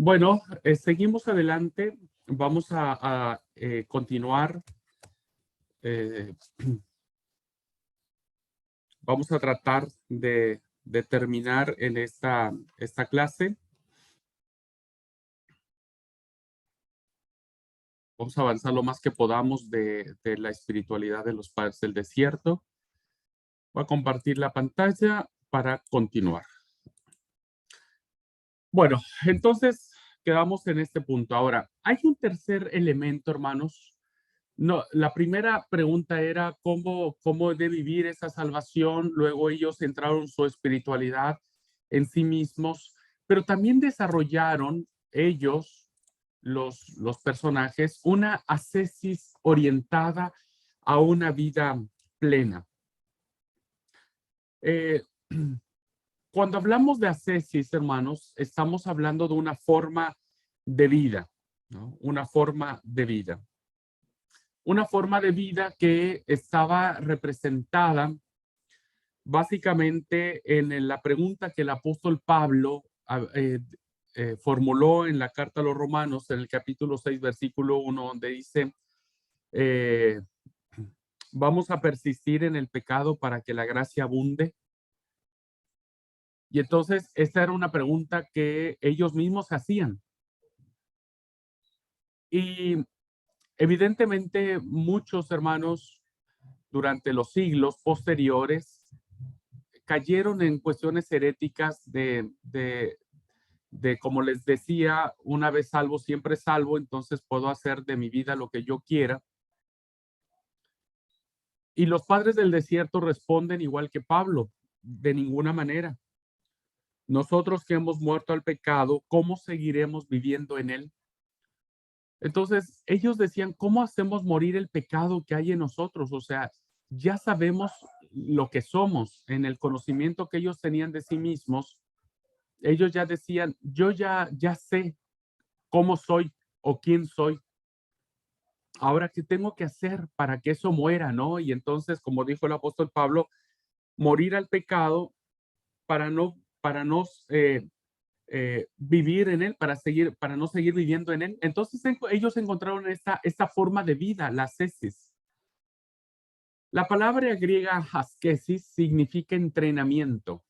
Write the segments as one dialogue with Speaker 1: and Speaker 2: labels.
Speaker 1: Bueno, seguimos adelante. Vamos a continuar. eh, Vamos a tratar de terminar en esta clase. Vamos a avanzar lo más que podamos de la espiritualidad de los padres del desierto. Voy a compartir la pantalla para continuar. Bueno, entonces quedamos en este punto. Ahora, hay un tercer elemento, hermanos. No, la primera pregunta era cómo de vivir esa salvación. Luego ellos entraron su espiritualidad en sí mismos, pero también desarrollaron ellos, los personajes, una ascesis orientada a una vida plena. Eh, Cuando hablamos de ascesis, hermanos, estamos hablando de una forma de vida, ¿no? Una forma de vida. Una forma de vida que estaba representada básicamente en la pregunta que el apóstol Pablo formuló en la carta a los Romanos, en el capítulo 6, versículo 1, donde dice, eh, vamos a persistir en el pecado para que la gracia abunde. Y entonces esta era una pregunta que ellos mismos hacían. Y evidentemente muchos hermanos durante los siglos posteriores cayeron en cuestiones heréticas de, como les decía, una vez salvo, siempre salvo, entonces puedo hacer de mi vida lo que yo quiera. Y los padres del desierto responden igual que Pablo, de ninguna manera. Nosotros que hemos muerto al pecado, ¿cómo seguiremos viviendo en él? Entonces, ellos decían, ¿cómo hacemos morir el pecado que hay en nosotros? O sea, ya sabemos lo que somos en el conocimiento que ellos tenían de sí mismos. Ellos ya decían, yo ya sé cómo soy o quién soy. Ahora, ¿qué tengo que hacer para que eso muera, no? Y entonces, como dijo el apóstol Pablo, morir al pecado para no vivir en él, para no seguir viviendo en él. Entonces, ellos encontraron esta forma de vida, la ascesis. La palabra griega ascesis significa entrenamiento.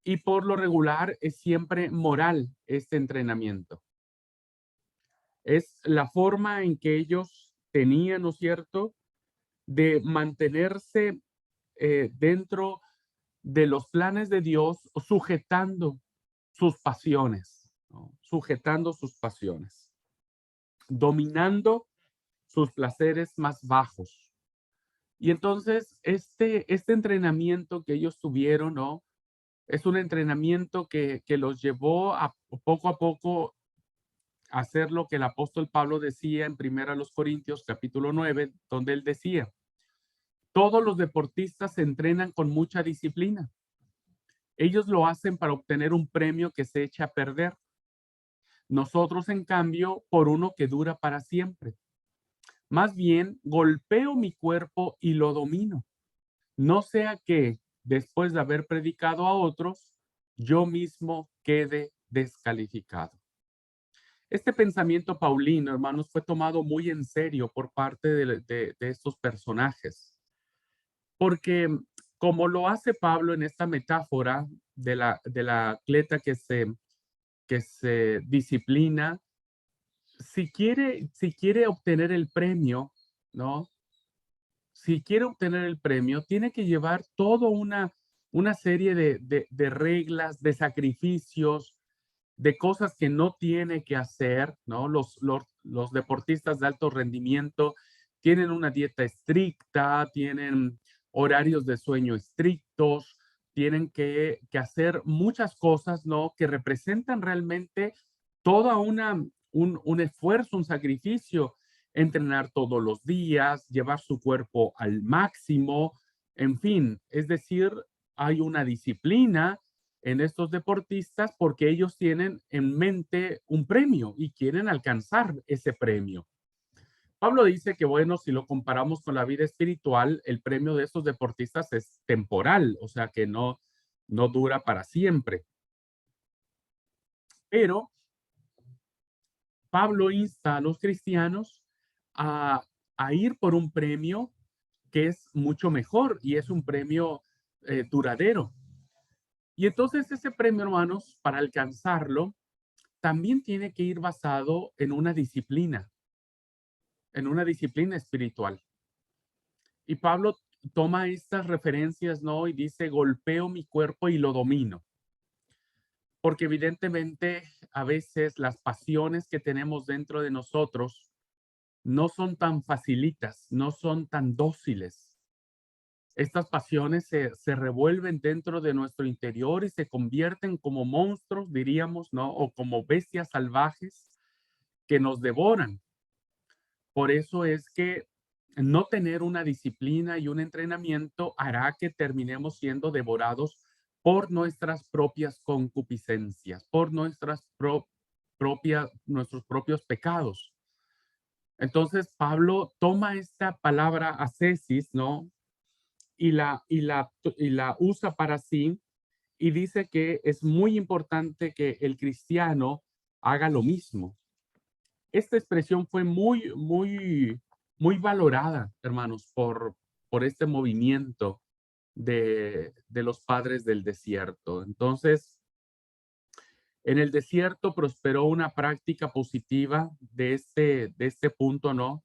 Speaker 1: Y por lo regular es siempre moral este entrenamiento. Es la forma en que ellos tenían, ¿no es cierto?, de mantenerse dentro de los planes de Dios, sujetando sus pasiones, ¿no? Sujetando sus pasiones, dominando sus placeres más bajos. Y entonces este entrenamiento que ellos tuvieron, ¿no? Es un entrenamiento que los llevó a poco hacer lo que el apóstol Pablo decía en 1 Corintios capítulo 9, donde él decía, todos los deportistas se entrenan con mucha disciplina. Ellos lo hacen para obtener un premio que se echa a perder. Nosotros, en cambio, por uno que dura para siempre. Más bien, golpeo mi cuerpo y lo domino. No sea que, después de haber predicado a otros, yo mismo quede descalificado. Este pensamiento paulino, hermanos, fue tomado muy en serio por parte de estos personajes, porque como lo hace Pablo en esta metáfora de la atleta que se disciplina, si quiere obtener el premio, ¿no? Si quiere obtener el premio, tiene que llevar toda una serie de reglas, de sacrificios, de cosas que no tiene que hacer, ¿no? Los deportistas de alto rendimiento tienen una dieta estricta, tienen horarios de sueño estrictos, tienen que hacer muchas cosas, ¿no? Que representan realmente toda un esfuerzo, un sacrificio, entrenar todos los días, llevar su cuerpo al máximo, en fin, es decir, hay una disciplina en estos deportistas porque ellos tienen en mente un premio y quieren alcanzar ese premio. Pablo dice que, bueno, si lo comparamos con la vida espiritual, el premio de estos deportistas es temporal, o sea que no dura para siempre. Pero Pablo insta a los cristianos a, a ir por un premio que es mucho mejor y es un premio duradero. Y entonces ese premio, hermanos, para alcanzarlo, también tiene que ir basado en una disciplina espiritual. Y Pablo toma estas referencias, ¿no? Y dice, golpeo mi cuerpo y lo domino. Porque evidentemente a veces las pasiones que tenemos dentro de nosotros no son tan facilitas, no son tan dóciles. Estas pasiones se revuelven dentro de nuestro interior y se convierten como monstruos, diríamos, ¿no? O como bestias salvajes que nos devoran. Por eso es que no tener una disciplina y un entrenamiento hará que terminemos siendo devorados por nuestras propias concupiscencias, por nuestros propios pecados. Entonces, Pablo toma esta palabra ascesis, ¿no? Y la usa para sí y dice que es muy importante que el cristiano haga lo mismo. Esta expresión fue muy valorada, hermanos, por este movimiento de los padres del desierto. Entonces, en el desierto prosperó una práctica positiva de este punto, ¿no?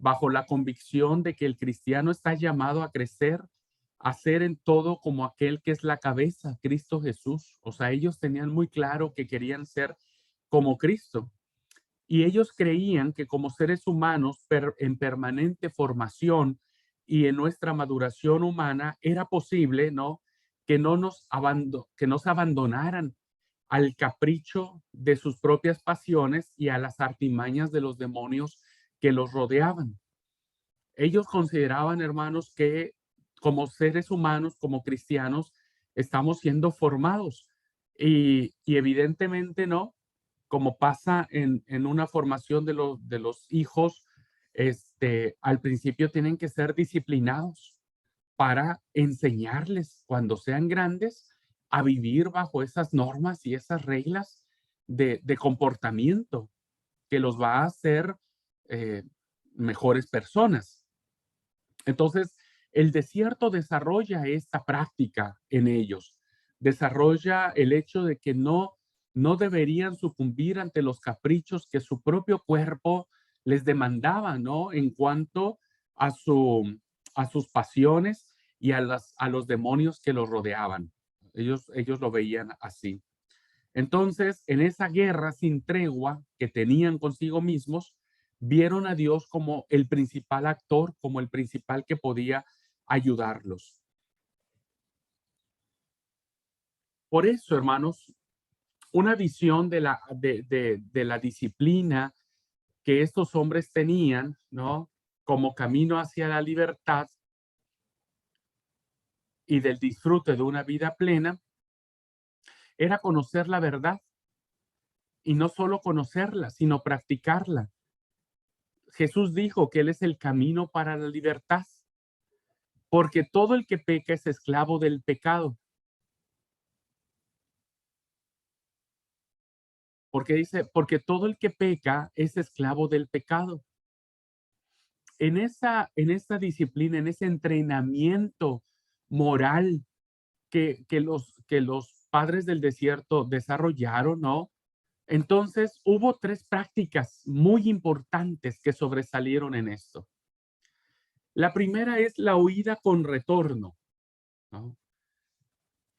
Speaker 1: Bajo la convicción de que el cristiano está llamado a crecer, a ser en todo como aquel que es la cabeza, Cristo Jesús. O sea, ellos tenían muy claro que querían ser como Cristo. Y ellos creían que como seres humanos en permanente formación y en nuestra maduración humana era posible, ¿no? Que nos abandonaran al capricho de sus propias pasiones y a las artimañas de los demonios que los rodeaban. Ellos consideraban, hermanos, que como seres humanos, como cristianos, estamos siendo formados. Y evidentemente no, como pasa en una formación de los hijos, al principio tienen que ser disciplinados para enseñarles cuando sean grandes a vivir bajo esas normas y esas reglas de comportamiento que los va a hacer eh, mejores personas. Entonces, el desierto desarrolla esta práctica en ellos, desarrolla el hecho de que no deberían sucumbir ante los caprichos que su propio cuerpo les demandaba, ¿no? En cuanto a, a sus pasiones y a los demonios que los rodeaban. Ellos lo veían así. Entonces, en esa guerra sin tregua que tenían consigo mismos, vieron a Dios como el principal actor, como el principal que podía ayudarlos. Por eso, hermanos, una visión de la disciplina que estos hombres tenían, ¿no? Como camino hacia la libertad y del disfrute de una vida plena, era conocer la verdad y no solo conocerla, sino practicarla. Jesús dijo que Él es el camino para la libertad, porque todo el que peca es esclavo del pecado. Porque dice, porque todo el que peca es esclavo del pecado. En esta disciplina, en ese entrenamiento moral que los padres del desierto desarrollaron, ¿no? Entonces hubo tres prácticas muy importantes que sobresalieron en esto. La primera es la huida con retorno, ¿no?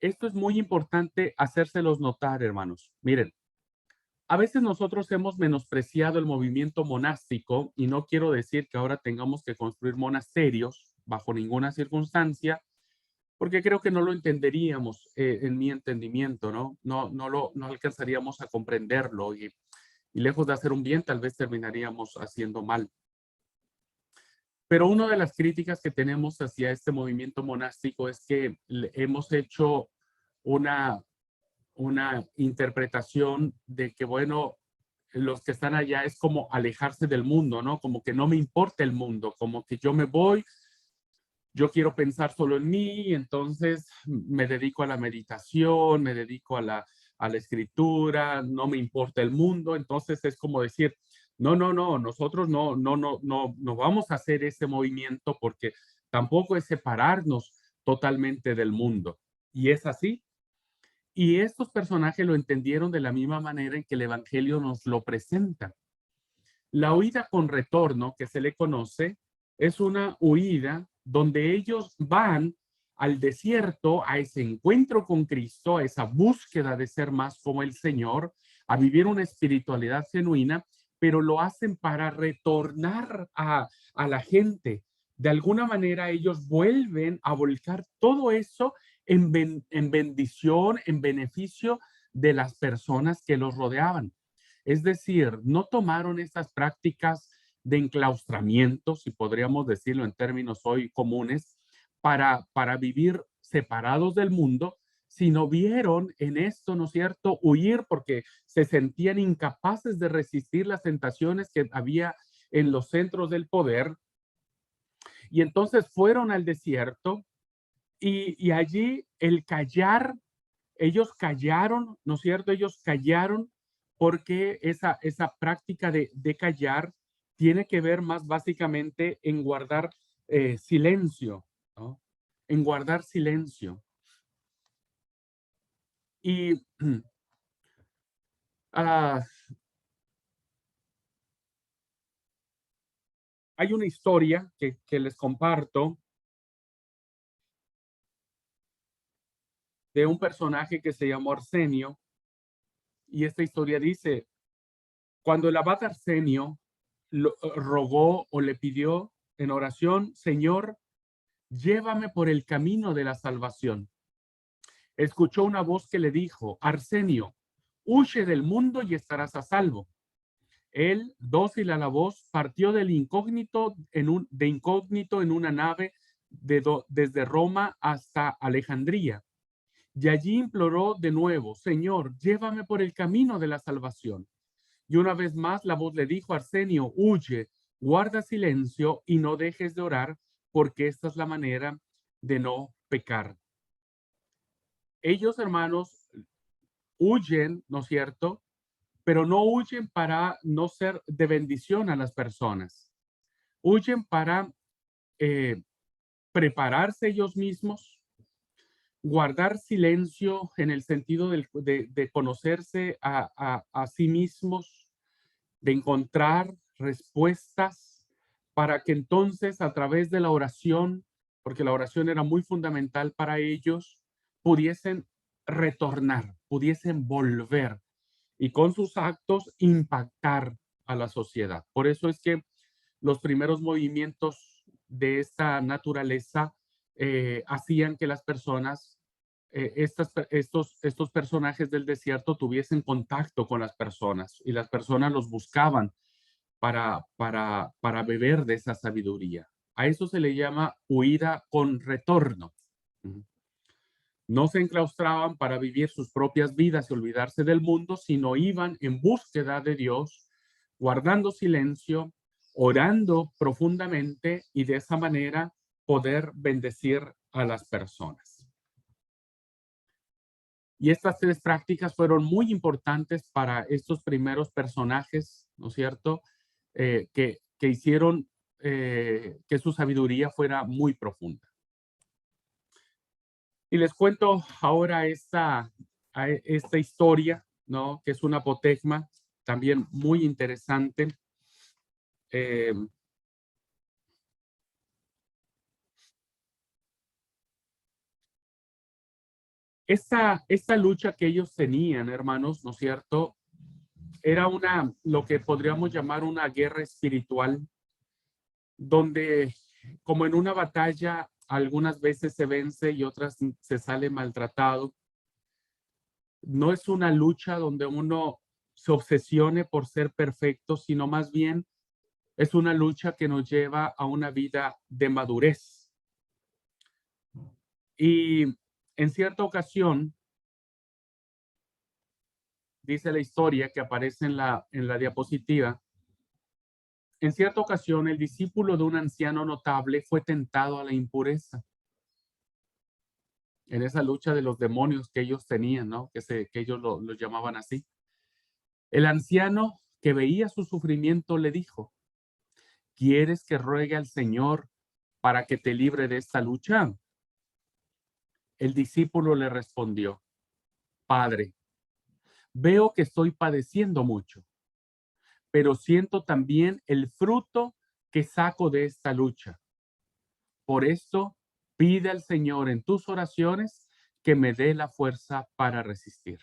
Speaker 1: Esto es muy importante hacérselos notar, hermanos. Miren, a veces nosotros hemos menospreciado el movimiento monástico y no quiero decir que ahora tengamos que construir monasterios bajo ninguna circunstancia, porque creo que no lo entenderíamos en mi entendimiento, ¿no? No alcanzaríamos a comprenderlo y lejos de hacer un bien, tal vez terminaríamos haciendo mal. Pero una de las críticas que tenemos hacia este movimiento monástico es que hemos hecho una, una interpretación de que, bueno, los que están allá es como alejarse del mundo, ¿no? Como que no me importa el mundo, como que yo me voy, yo quiero pensar solo en mí, entonces me dedico a la meditación, me dedico a la escritura, no me importa el mundo. Entonces es como decir, no, no, no, nosotros no vamos a hacer ese movimiento porque tampoco es separarnos totalmente del mundo. Y es así. Y estos personajes lo entendieron de la misma manera en que el Evangelio nos lo presenta. La huida con retorno, que se le conoce, es una huida donde ellos van al desierto, a ese encuentro con Cristo, a esa búsqueda de ser más como el Señor, a vivir una espiritualidad genuina, pero lo hacen para retornar a la gente. De alguna manera ellos vuelven a volcar todo eso en bendición, en beneficio de las personas que los rodeaban. Es decir, no tomaron estas prácticas de enclaustramiento, si podríamos decirlo en términos hoy comunes, para vivir separados del mundo, sino vieron en esto, ¿no es cierto?, huir porque se sentían incapaces de resistir las tentaciones que había en los centros del poder. Y entonces fueron al desierto y allí el callar, ellos callaron, ¿no es cierto? Ellos callaron porque esa práctica de callar tiene que ver más básicamente en guardar silencio, ¿no? En guardar silencio. Y ah, hay una historia que les comparto de un personaje que se llamó Arsenio, y esta historia dice, cuando el abad Arsenio rogó o le pidió en oración, Señor, llévame por el camino de la salvación. Escuchó una voz que le dijo, Arsenio, huye del mundo y estarás a salvo. Él, dócil a la voz, partió del incógnito de incógnito en una nave desde Roma hasta Alejandría. Y allí imploró de nuevo, Señor, llévame por el camino de la salvación. Y una vez más la voz le dijo, Arsenio, huye, guarda silencio y no dejes de orar, porque esta es la manera de no pecar. Ellos, hermanos, huyen, ¿no es cierto? Pero no huyen para no ser de bendición a las personas. Huyen para eh, prepararse ellos mismos, guardar silencio en el sentido de conocerse a sí mismos, de encontrar respuestas para que entonces a través de la oración, porque la oración era muy fundamental para ellos, pudiesen retornar, pudiesen volver y con sus actos impactar a la sociedad. Por eso es que los primeros movimientos de esta naturaleza hacían que las personas, estos personajes del desierto tuviesen contacto con las personas y las personas los buscaban para beber de esa sabiduría. A eso se le llama huida con retorno. No se enclaustraban para vivir sus propias vidas y olvidarse del mundo, sino iban en búsqueda de Dios, guardando silencio, orando profundamente y de esa manera poder bendecir a las personas. Y estas tres prácticas fueron muy importantes para estos primeros personajes, ¿no es cierto? Que hicieron que su sabiduría fuera muy profunda. Y les cuento ahora esta historia, ¿no? Que es una apotegma también muy interesante. Eh, esta lucha que ellos tenían, hermanos, ¿no es cierto? Era lo que podríamos llamar una guerra espiritual, donde como en una batalla, algunas veces se vence y otras se sale maltratado. No es una lucha donde uno se obsesione por ser perfecto, sino más bien es una lucha que nos lleva a una vida de madurez. Y en cierta ocasión, dice la historia que aparece en la diapositiva, en cierta ocasión el discípulo de un anciano notable fue tentado a la impureza. en esa lucha de los demonios que ellos tenían, ¿no? Que ellos lo llamaban así. El anciano que veía su sufrimiento le dijo, ¿quieres que ruegue al Señor para que te libre de esta lucha? El discípulo le respondió, Padre, veo que estoy padeciendo mucho, pero siento también el fruto que saco de esta lucha. Por esto, pide al Señor en tus oraciones que me dé la fuerza para resistir.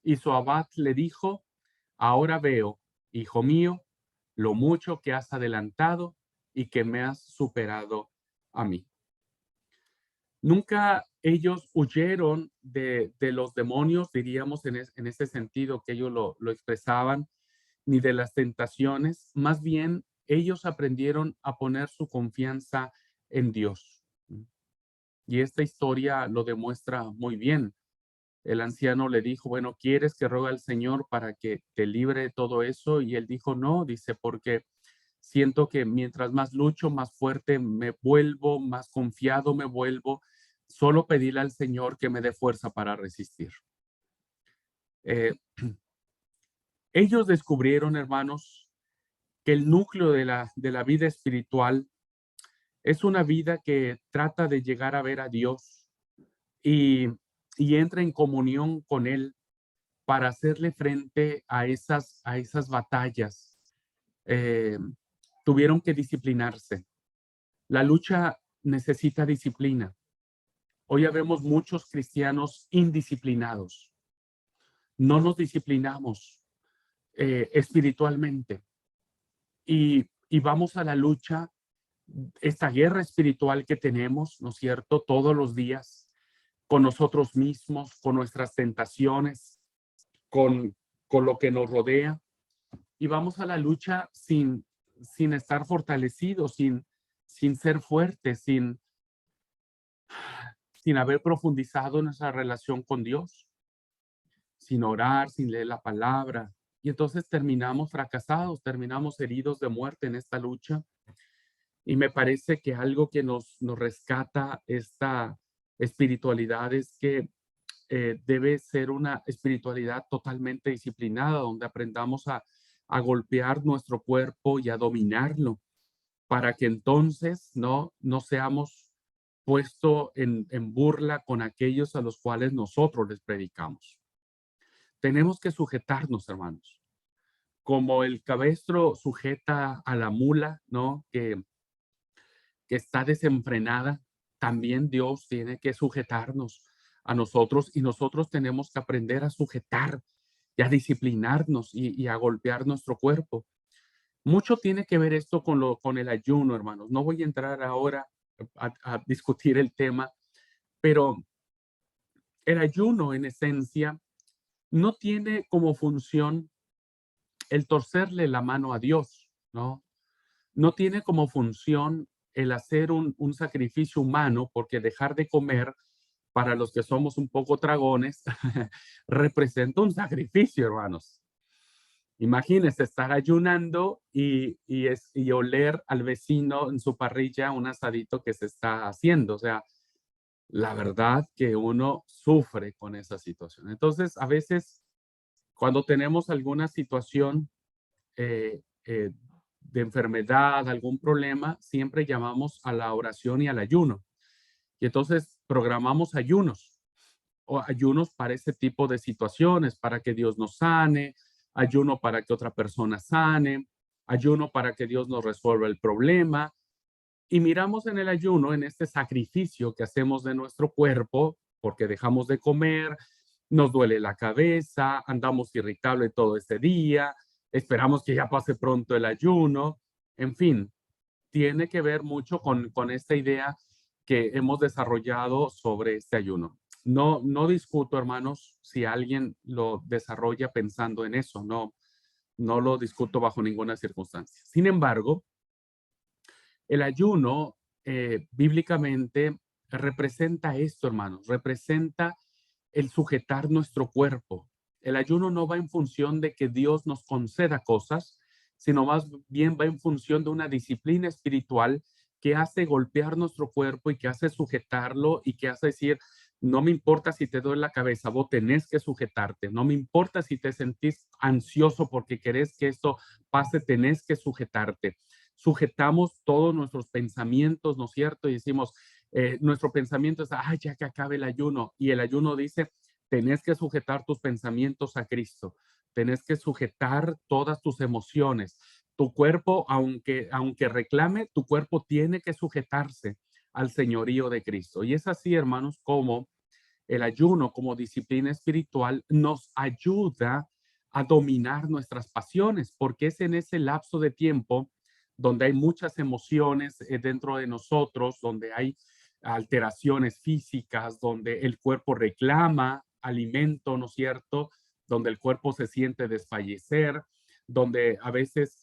Speaker 1: Y su abad le dijo, ahora veo, hijo mío, lo mucho que has adelantado y que me has superado a mí. Nunca ellos huyeron de los demonios, diríamos en ese sentido que ellos lo expresaban, ni de las tentaciones. Más bien, ellos aprendieron a poner su confianza en Dios. Y esta historia lo demuestra muy bien. El anciano le dijo, bueno, ¿quieres que rogue al Señor para que te libre de todo eso? Y él dijo, no, dice, porque siento que mientras más lucho, más fuerte me vuelvo, más confiado me vuelvo. Solo pedirle al Señor que me dé fuerza para resistir. Eh, ellos descubrieron, hermanos, que el núcleo de la vida espiritual es una vida que trata de llegar a ver a Dios y, y entra en comunión con Él para hacerle frente a esas batallas. Eh, Tuvieron que disciplinarse. La lucha necesita disciplina. Hoy ya vemos muchos cristianos indisciplinados. No nos disciplinamos espiritualmente y vamos a la lucha, esta guerra espiritual que tenemos, ¿no es cierto? Todos los días con nosotros mismos, con nuestras tentaciones, con, con lo que nos rodea. Y vamos a la lucha sin estar fortalecidos, sin ser fuertes, sin haber profundizado nuestra relación con Dios, sin orar, sin leer la palabra. Y entonces terminamos fracasados, terminamos heridos de muerte en esta lucha. Y me parece que algo que nos rescata esta espiritualidad es que debe ser una espiritualidad totalmente disciplinada, donde aprendamos a golpear nuestro cuerpo y a dominarlo, para que entonces no seamos puesto en burla con aquellos a los cuales nosotros les predicamos. Tenemos que sujetarnos, hermanos, como el cabestro sujeta a la mula, ¿no? Que está desenfrenada, también Dios tiene que sujetarnos a nosotros y nosotros tenemos que aprender a sujetar y a disciplinarnos y a golpear nuestro cuerpo. Mucho tiene que ver esto con el ayuno, hermanos. No voy a entrar ahora a discutir el tema, pero el ayuno en esencia no tiene como función el torcerle la mano a Dios, ¿no? No tiene como función el hacer un sacrificio humano, porque dejar de comer, para los que somos un poco tragones, representa un sacrificio, hermanos. Imagínense estar ayunando y oler al vecino en su parrilla un asadito que se está haciendo. O sea, la verdad que uno sufre con esa situación. Entonces, a veces, cuando tenemos alguna situación eh, eh, de enfermedad, algún problema, siempre llamamos a la oración y al ayuno. Y entonces programamos ayunos o ayunos para ese tipo de situaciones, para que Dios nos sane, ayuno para que otra persona sane, ayuno para que Dios nos resuelva el problema. Y miramos en el ayuno, en este sacrificio que hacemos de nuestro cuerpo, porque dejamos de comer, nos duele la cabeza, andamos irritables todo este día, esperamos que ya pase pronto el ayuno, en fin, tiene que ver mucho con esta idea que hemos desarrollado sobre este ayuno. No discuto, hermanos, si alguien lo desarrolla pensando en eso, no lo discuto bajo ninguna circunstancia. Sin embargo, el ayuno bíblicamente representa esto, hermanos, representa el sujetar nuestro cuerpo. El ayuno no va en función de que Dios nos conceda cosas, sino más bien va en función de una disciplina espiritual que hace golpear nuestro cuerpo y que hace sujetarlo y que hace decir, no me importa si te duele la cabeza, vos tenés que sujetarte. No me importa si te sentís ansioso porque querés que esto pase, tenés que sujetarte. Sujetamos todos nuestros pensamientos, ¿no es cierto? Y decimos, nuestro pensamiento es, ay, ya que acabe el ayuno. Y el ayuno dice, tenés que sujetar tus pensamientos a Cristo. Tenés que sujetar todas tus emociones. Tu cuerpo, aunque reclame, tu cuerpo tiene que sujetarse al señorío de Cristo. Y es así, hermanos, como el ayuno como disciplina espiritual nos ayuda a dominar nuestras pasiones, porque es en ese lapso de tiempo donde hay muchas emociones dentro de nosotros, donde hay alteraciones físicas, donde el cuerpo reclama alimento, ¿no es cierto? Donde el cuerpo se siente desfallecer, donde a veces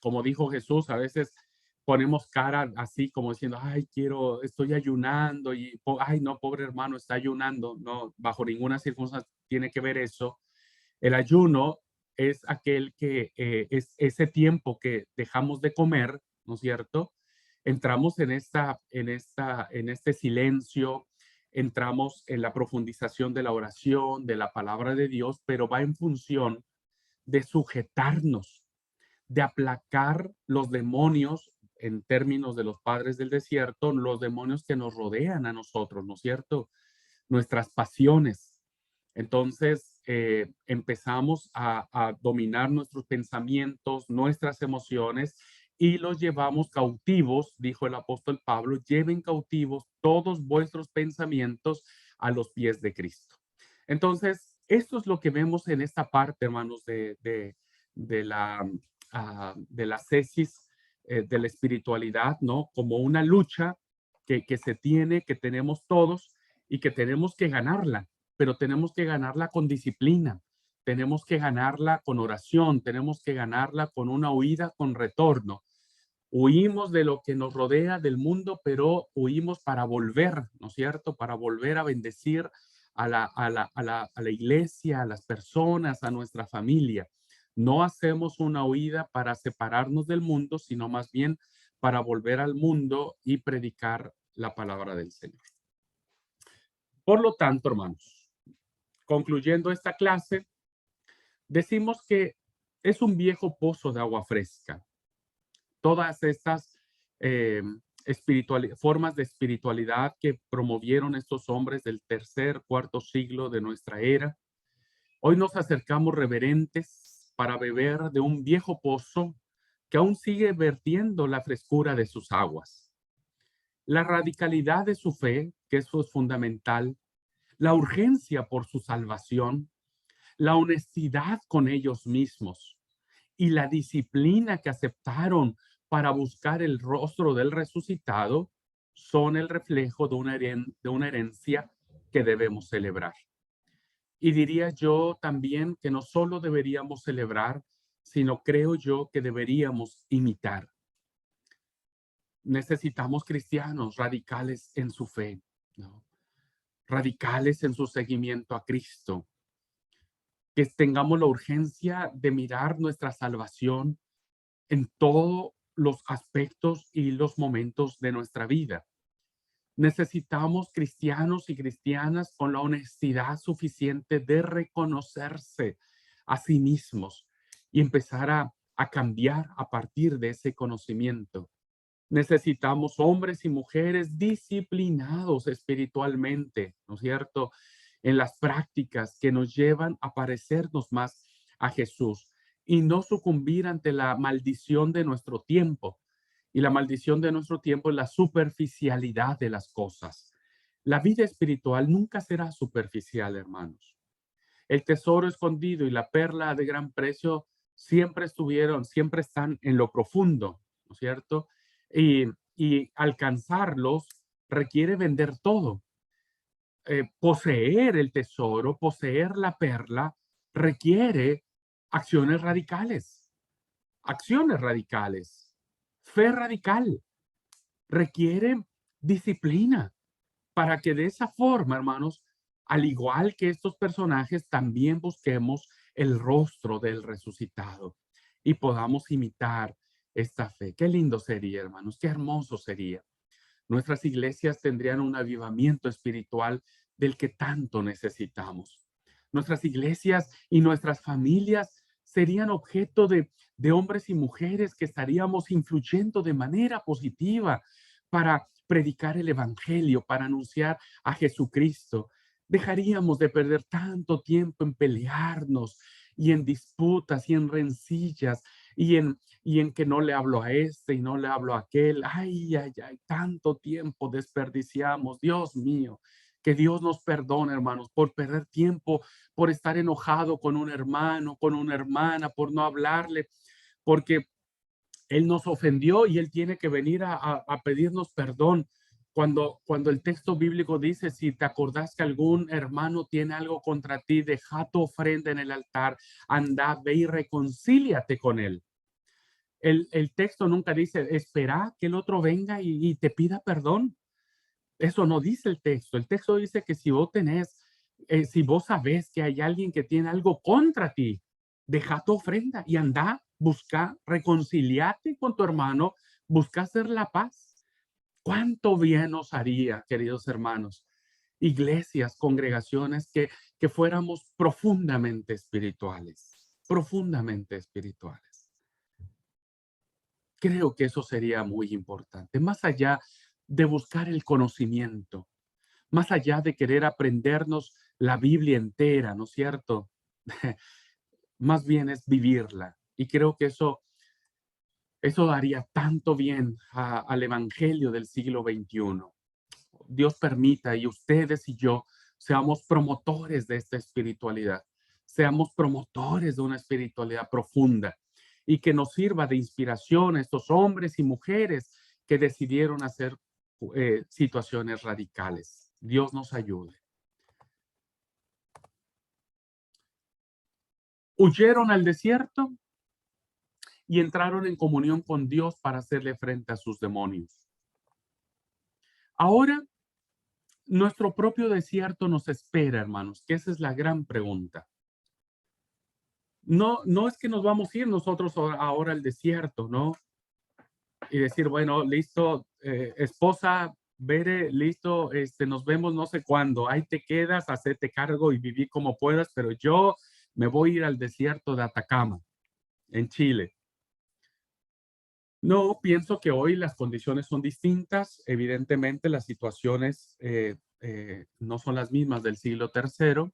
Speaker 1: como dijo Jesús, a veces ponemos cara así como diciendo, ay, estoy ayunando y, ay, no, pobre hermano, está ayunando. No, bajo ninguna circunstancia tiene que ver eso. El ayuno es aquel que es ese tiempo que dejamos de comer, ¿no es cierto? Entramos en este silencio, entramos en la profundización de la oración, de la palabra de Dios, pero va en función de sujetarnos, de aplacar los demonios, en términos de los padres del desierto, los demonios que nos rodean a nosotros, ¿no es cierto? Nuestras pasiones. Entonces, empezamos a dominar nuestros pensamientos, nuestras emociones y los llevamos cautivos, dijo el apóstol Pablo, lleven cautivos todos vuestros pensamientos a los pies de Cristo. Entonces, esto es lo que vemos en esta parte, hermanos, de la de la cesis de la espiritualidad, ¿no? Como una lucha que se tiene, que tenemos todos y que tenemos que ganarla, pero tenemos que ganarla con disciplina, tenemos que ganarla con oración, tenemos que ganarla con una huida con retorno. Huimos de lo que nos rodea del mundo, pero huimos para volver, ¿no es cierto? Para volver a bendecir a la iglesia, a las personas, a nuestra familia. No hacemos una huida para separarnos del mundo, sino más bien para volver al mundo y predicar la palabra del Señor. Por lo tanto, hermanos, concluyendo esta clase, decimos que es un viejo pozo de agua fresca. Todas estas formas de espiritualidad que promovieron estos hombres del tercer, cuarto siglo de nuestra era, hoy nos acercamos reverentes para beber de un viejo pozo que aún sigue vertiendo la frescura de sus aguas. La radicalidad de su fe, que es fundamental, la urgencia por su salvación, la honestidad con ellos mismos y la disciplina que aceptaron para buscar el rostro del resucitado son el reflejo de una herencia que debemos celebrar. Y diría yo también que no solo deberíamos celebrar, sino creo yo que deberíamos imitar. Necesitamos cristianos radicales en su fe, ¿no? Radicales en su seguimiento a Cristo, que tengamos la urgencia de mirar nuestra salvación en todos los aspectos y los momentos de nuestra vida. Necesitamos cristianos y cristianas con la honestidad suficiente de reconocerse a sí mismos y empezar a cambiar a partir de ese conocimiento. Necesitamos hombres y mujeres disciplinados espiritualmente, ¿no es cierto? En las prácticas que nos llevan a parecernos más a Jesús y no sucumbir ante la maldición de nuestro tiempo. Y la maldición de nuestro tiempo es la superficialidad de las cosas. La vida espiritual nunca será superficial, hermanos. El tesoro escondido y la perla de gran precio siempre están en lo profundo, ¿no es cierto? Y, y alcanzarlos requiere vender todo. Poseer el tesoro, poseer la perla, requiere acciones radicales, fe radical, requiere disciplina para que de esa forma, hermanos, al igual que estos personajes, también busquemos el rostro del resucitado y podamos imitar esta fe. Qué lindo sería, hermanos, qué hermoso sería. Nuestras iglesias tendrían un avivamiento espiritual del que tanto necesitamos. Nuestras iglesias y nuestras familias serían objeto de hombres y mujeres que estaríamos influyendo de manera positiva para predicar el evangelio, para anunciar a Jesucristo. Dejaríamos de perder tanto tiempo en pelearnos y en disputas y en rencillas y en que no le hablo a este y no le hablo a aquel. Ay, ay, ay, tanto tiempo desperdiciamos. Dios mío, que Dios nos perdone, hermanos, por perder tiempo, por estar enojado con un hermano, con una hermana, por no hablarle, porque él nos ofendió y él tiene que venir a pedirnos perdón. Cuando el texto bíblico dice, si te acordás que algún hermano tiene algo contra ti, deja tu ofrenda en el altar, anda, ve y reconcíliate con él. El texto nunca dice, espera que el otro venga y te pida perdón. Eso no dice el texto. El texto dice que si vos tenés, si vos sabés que hay alguien que tiene algo contra ti, deja tu ofrenda y anda, busca, reconciliate con tu hermano, busca hacer la paz. ¿Cuánto bien nos haría, queridos hermanos? Iglesias, congregaciones que fuéramos profundamente espirituales. Creo que eso sería muy importante, más allá de buscar el conocimiento, más allá de querer aprendernos la Biblia entera, ¿no es cierto? Más bien es vivirla. Y creo que eso daría tanto bien al evangelio del siglo XXI. Dios permita y ustedes y yo seamos promotores de esta espiritualidad, seamos promotores de una espiritualidad profunda y que nos sirva de inspiración a estos hombres y mujeres que decidieron hacer situaciones radicales. Dios nos ayude. Huyeron al desierto y entraron en comunión con Dios para hacerle frente a sus demonios. Ahora, nuestro propio desierto nos espera, hermanos, que esa es la gran pregunta. No, no es que nos vamos a ir nosotros ahora al desierto, ¿no? Y decir, bueno, listo, esposa, Bere, listo, nos vemos no sé cuándo, ahí te quedas, hacete cargo y viví como puedas, pero yo me voy a ir al desierto de Atacama, en Chile. No, pienso que hoy las condiciones son distintas. Evidentemente, las situaciones no son las mismas del siglo III,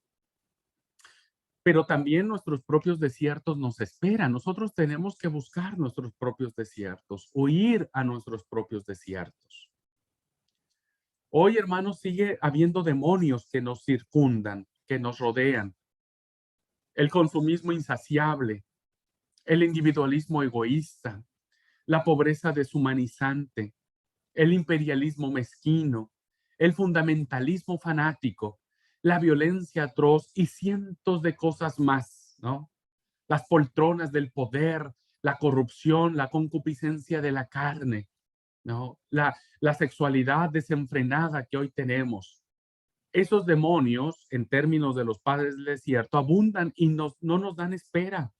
Speaker 1: pero también nuestros propios desiertos nos esperan. Nosotros tenemos que buscar nuestros propios desiertos, huir a nuestros propios desiertos. Hoy, hermanos, sigue habiendo demonios que nos circundan, que nos rodean. El consumismo insaciable, el individualismo egoísta, la pobreza deshumanizante, el imperialismo mezquino, el fundamentalismo fanático, la violencia atroz y cientos de cosas más, ¿no? Las poltronas del poder, la corrupción, la concupiscencia de la carne, ¿no? La sexualidad desenfrenada que hoy tenemos. Esos demonios, en términos de los padres del desierto, abundan y no nos dan espera.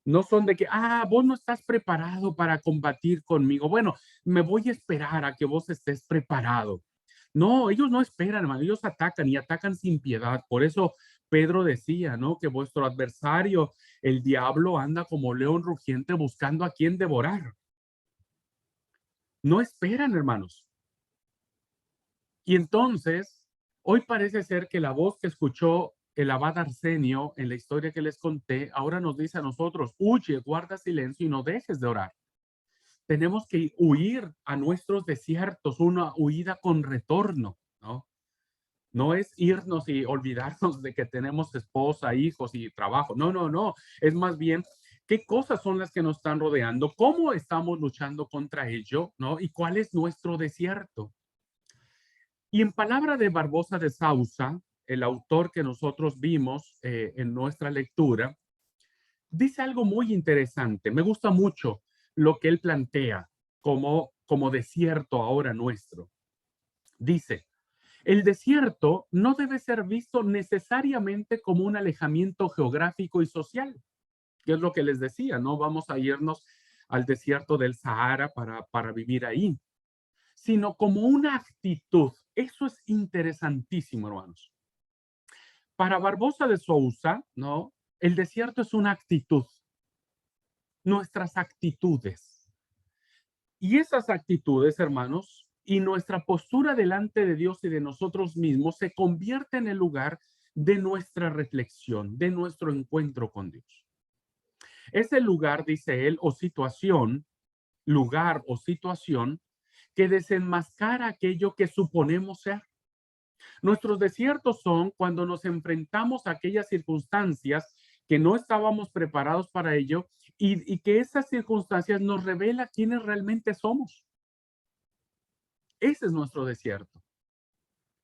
Speaker 1: No son de que, vos no estás preparado para combatir conmigo. Bueno, me voy a esperar a que vos estés preparado. No, ellos no esperan, hermano. Ellos atacan y atacan sin piedad. Por eso Pedro decía, ¿no? Que vuestro adversario, el diablo, anda como león rugiente buscando a quien devorar. No esperan, hermanos. Y entonces, hoy parece ser que la voz que escuchó el abad Arsenio en la historia que les conté, ahora nos dice a nosotros, huye, guarda silencio y no dejes de orar. Tenemos que huir a nuestros desiertos, una huida con retorno, ¿no? No es irnos y olvidarnos de que tenemos esposa, hijos y trabajo. No, no, no. Es más bien qué cosas son las que nos están rodeando, cómo estamos luchando contra ello, ¿no? Y cuál es nuestro desierto. Y en palabra de Barbosa de Sousa, el autor que nosotros vimos en nuestra lectura, dice algo muy interesante. Me gusta mucho lo que él plantea como desierto ahora nuestro. Dice, el desierto no debe ser visto necesariamente como un alejamiento geográfico y social, que es lo que les decía, no vamos a irnos al desierto del Sahara para vivir ahí, sino como una actitud. Eso es interesantísimo, hermanos. Para Barbosa de Sousa, ¿no? El desierto es una actitud, nuestras actitudes. Y esas actitudes, hermanos, y nuestra postura delante de Dios y de nosotros mismos se convierte en el lugar de nuestra reflexión, de nuestro encuentro con Dios. Es el lugar, dice él, o situación, lugar o situación que desenmascara aquello que suponemos ser. Nuestros desiertos son cuando nos enfrentamos a aquellas circunstancias que no estábamos preparados para ello y que esas circunstancias nos revela quiénes realmente somos. Ese es nuestro desierto.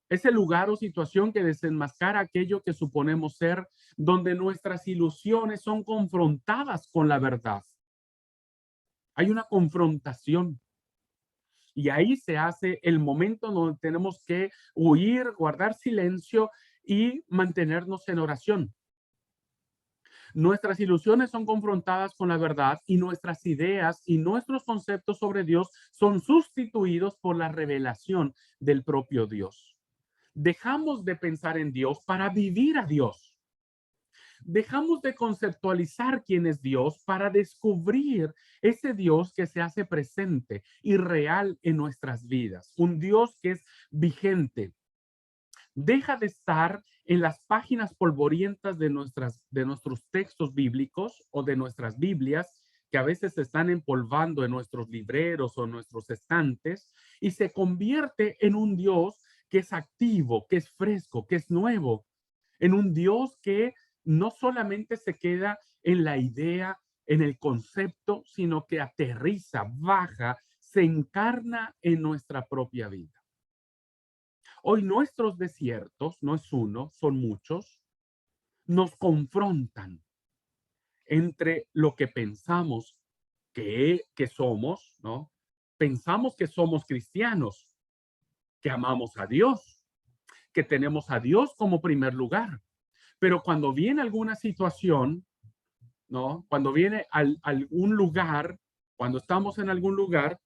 Speaker 1: Es el lugar o situación que desenmascara aquello que suponemos ser, donde nuestras ilusiones son confrontadas con la verdad. Hay una confrontación. Y ahí se hace el momento donde tenemos que huir, guardar silencio y mantenernos en oración. Nuestras ilusiones son confrontadas con la verdad y nuestras ideas y nuestros conceptos sobre Dios son sustituidos por la revelación del propio Dios. Dejamos de pensar en Dios para vivir a Dios. Dejamos de conceptualizar quién es Dios para descubrir ese Dios que se hace presente y real en nuestras vidas. Un Dios que es vigente. Deja de estar en las páginas polvorientas de nuestros textos bíblicos o de nuestras Biblias, que a veces se están empolvando en nuestros libreros o nuestros estantes, y se convierte en un Dios que es activo, que es fresco, que es nuevo, en un Dios que no solamente se queda en la idea, en el concepto, sino que aterriza, baja, se encarna en nuestra propia vida. Hoy nuestros desiertos, no es uno, son muchos, nos confrontan entre lo que pensamos que somos, ¿no? Pensamos que somos cristianos, que amamos a Dios, que tenemos a Dios como primer lugar. Pero cuando viene alguna situación, ¿no? Cuando viene algún lugar, cuando estamos en algún lugar,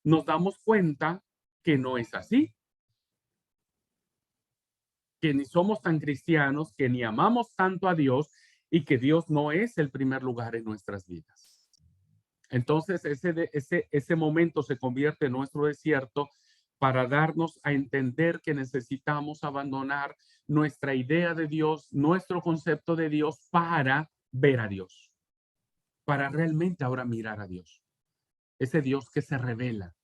Speaker 1: nos damos cuenta que no es así, que ni somos tan cristianos, que ni amamos tanto a Dios y que Dios no es el primer lugar en nuestras vidas. Entonces, ese momento se convierte en nuestro desierto para darnos a entender que necesitamos abandonar nuestra idea de Dios, nuestro concepto de Dios para ver a Dios, para realmente ahora mirar a Dios. Ese Dios que se revela,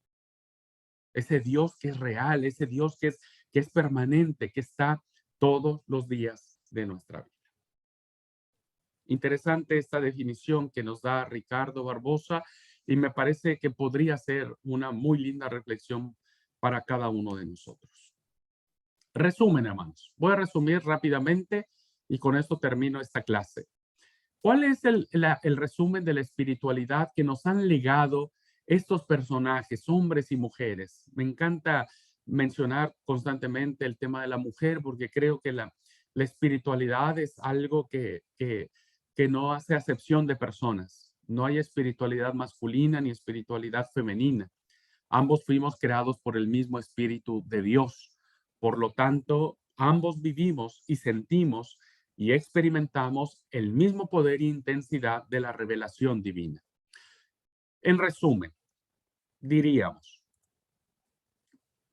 Speaker 1: ese Dios que es real, ese Dios que es permanente, que está todos los días de nuestra vida. Interesante esta definición que nos da Ricardo Barbosa y me parece que podría ser una muy linda reflexión para cada uno de nosotros. Resumen, hermanos. Voy a resumir rápidamente y con esto termino esta clase. ¿Cuál es el resumen de la espiritualidad que nos han legado estos personajes, hombres y mujeres? Me encanta mencionar constantemente el tema de la mujer porque creo que la espiritualidad es algo que no hace acepción de personas. No hay espiritualidad masculina ni espiritualidad femenina. Ambos fuimos creados por el mismo Espíritu de Dios. Por lo tanto, ambos vivimos y sentimos y experimentamos el mismo poder e intensidad de la revelación divina. En resumen, diríamos,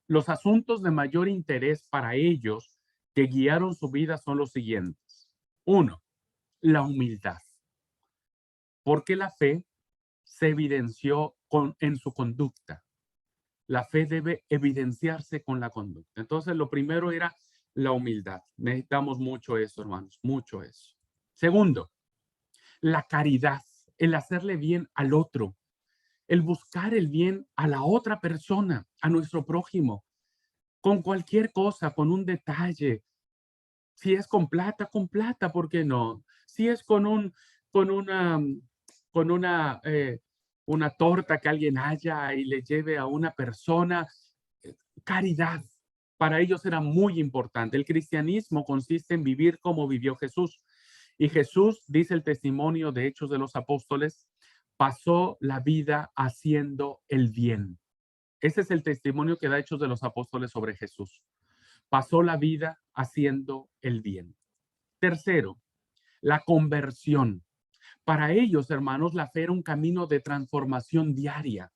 Speaker 1: los asuntos de mayor interés para ellos que guiaron su vida son los siguientes. 1. La humildad. Porque la fe se evidenció en su conducta. La fe debe evidenciarse con la conducta. Entonces, lo primero era la humildad. Necesitamos mucho eso, hermanos, mucho eso. Segundo, la caridad, el hacerle bien al otro, el buscar el bien a la otra persona, a nuestro prójimo, con cualquier cosa, con un detalle. Si es con plata, ¿por qué no? Si es con una torta que alguien haya y le lleve a una persona, caridad. Para ellos era muy importante. El cristianismo consiste en vivir como vivió Jesús. Y Jesús, dice el testimonio de Hechos de los Apóstoles, pasó la vida haciendo el bien. Ese es el testimonio que da Hechos de los Apóstoles sobre Jesús. Pasó la vida haciendo el bien. Tercero, la conversión. Para ellos, hermanos, la fe era un camino de transformación diaria.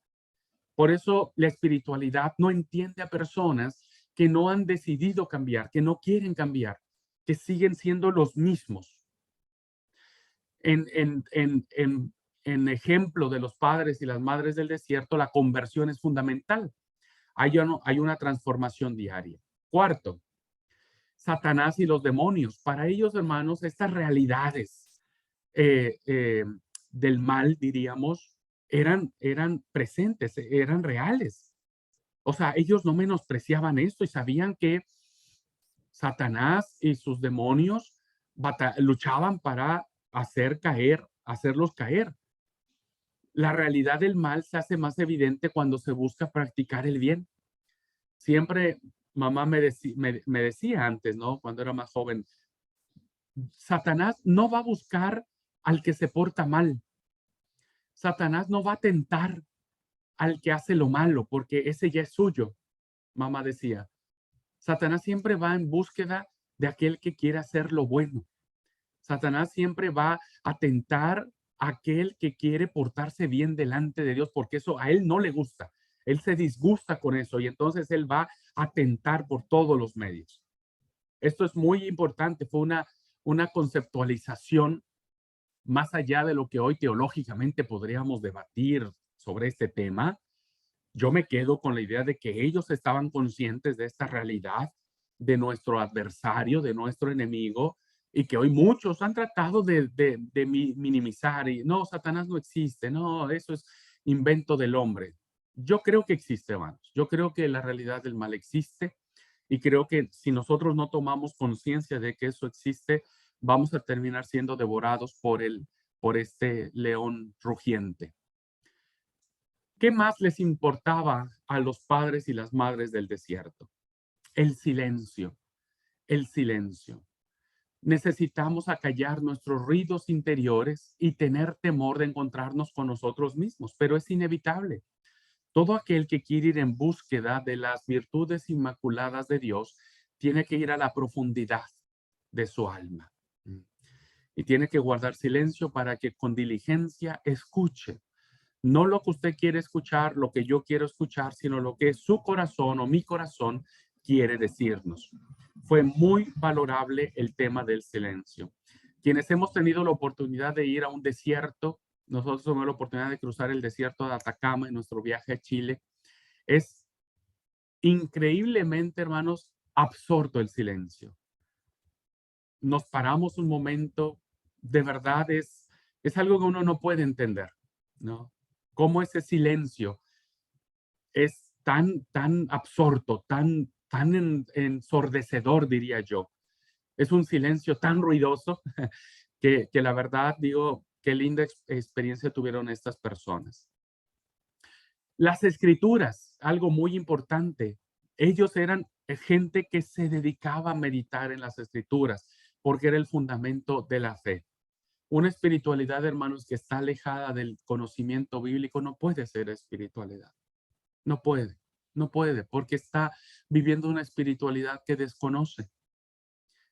Speaker 1: Por eso la espiritualidad no entiende a personas que no han decidido cambiar, que no quieren cambiar, que siguen siendo los mismos. En, en, en, en, en ejemplo de los padres y las madres del desierto, la conversión es fundamental. Hay una transformación diaria. Cuarto, Satanás y los demonios. Para ellos, hermanos, estas realidades eh, eh, del mal, diríamos, eran presentes, eran reales. O sea, ellos no menospreciaban esto y sabían que Satanás y sus demonios luchaban para hacerlos caer. La realidad del mal se hace más evidente cuando se busca practicar el bien. Siempre mamá me decía antes, ¿no? Cuando era más joven, Satanás no va a buscar al que se porta mal. Satanás no va a tentar al que hace lo malo, porque ese ya es suyo, mamá decía. Satanás siempre va en búsqueda de aquel que quiere hacer lo bueno. Satanás siempre va a tentar a aquel que quiere portarse bien delante de Dios, porque eso a él no le gusta. Él se disgusta con eso y entonces él va a tentar por todos los medios. Esto es muy importante. Fue una conceptualización más allá de lo que hoy teológicamente podríamos debatir sobre este tema. Yo me quedo con la idea de que ellos estaban conscientes de esta realidad, de nuestro adversario, de nuestro enemigo, y que hoy muchos han tratado de minimizar y no, Satanás no existe, no, eso es invento del hombre. Yo creo que existe, hermanos. Yo creo que la realidad del mal existe y creo que si nosotros no tomamos conciencia de que eso existe, vamos a terminar siendo devorados por este león rugiente. ¿Qué más les importaba a los padres y las madres del desierto? El silencio, el silencio. Necesitamos acallar nuestros ruidos interiores y tener temor de encontrarnos con nosotros mismos, pero es inevitable. Todo aquel que quiere ir en búsqueda de las virtudes inmaculadas de Dios tiene que ir a la profundidad de su alma y tiene que guardar silencio para que con diligencia escuche. No lo que usted quiere escuchar, lo que yo quiero escuchar, sino lo que su corazón o mi corazón quiere decirnos. Fue muy valorable el tema del silencio. Quienes hemos tenido la oportunidad de ir a un desierto, nosotros tuvimos la oportunidad de cruzar el desierto de Atacama en nuestro viaje a Chile. Es increíblemente, hermanos, absorto el silencio. Nos paramos un momento, de verdad es algo que uno no puede entender, ¿no? Cómo ese silencio es tan absorto, tan ensordecedor, diría yo. Es un silencio tan ruidoso que la verdad digo, qué linda experiencia tuvieron estas personas. Las escrituras, algo muy importante. Ellos eran gente que se dedicaba a meditar en las escrituras porque era el fundamento de la fe. Una espiritualidad, hermanos, que está alejada del conocimiento bíblico no puede ser espiritualidad. No puede, no puede, porque está viviendo una espiritualidad que desconoce.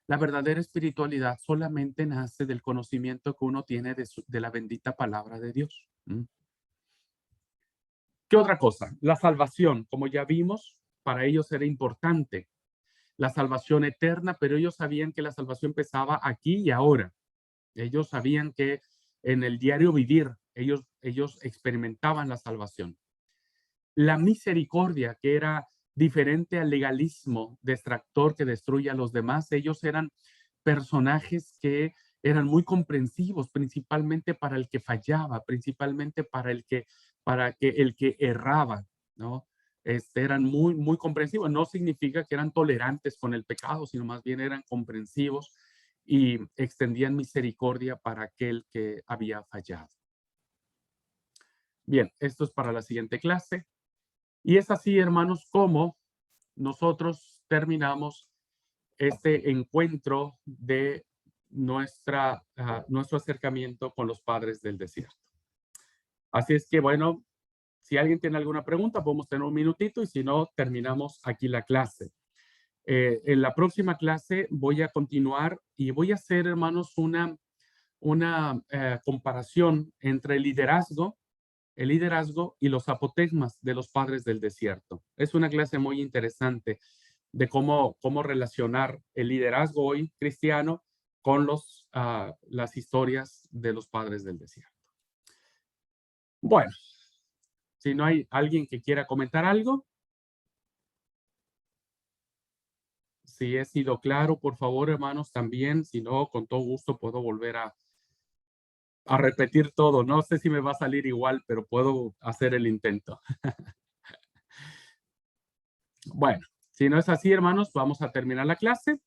Speaker 1: La verdadera espiritualidad solamente nace del conocimiento que uno tiene de la bendita palabra de Dios. ¿Qué otra cosa? La salvación, como ya vimos, para ellos era importante. La salvación eterna, pero ellos sabían que la salvación empezaba aquí y ahora. Ellos sabían que en el diario vivir, ellos experimentaban la salvación. La misericordia, que era diferente al legalismo destructor que destruye a los demás, ellos eran personajes que eran muy comprensivos, principalmente para el que fallaba, principalmente para que el que erraba, ¿no? Eran muy comprensivos. No significa que eran tolerantes con el pecado, sino más bien eran comprensivos y extendían misericordia para aquel que había fallado. Bien, esto es para la siguiente clase. Y es así, hermanos, como nosotros terminamos este encuentro de nuestro acercamiento con los padres del desierto. Así es que, bueno, si alguien tiene alguna pregunta, podemos tener un minutito y si no, terminamos aquí la clase. En la próxima clase voy a continuar y voy a hacer, hermanos, una comparación entre el liderazgo y los apotegmas de los padres del desierto. Es una clase muy interesante de cómo relacionar el liderazgo hoy cristiano con las historias de los padres del desierto. Bueno, si no hay alguien que quiera comentar algo, si he sido claro, por favor, hermanos, también, si no, con todo gusto puedo volver a repetir todo. No sé si me va a salir igual, pero puedo hacer el intento. Bueno, si no es así, hermanos, vamos a terminar la clase.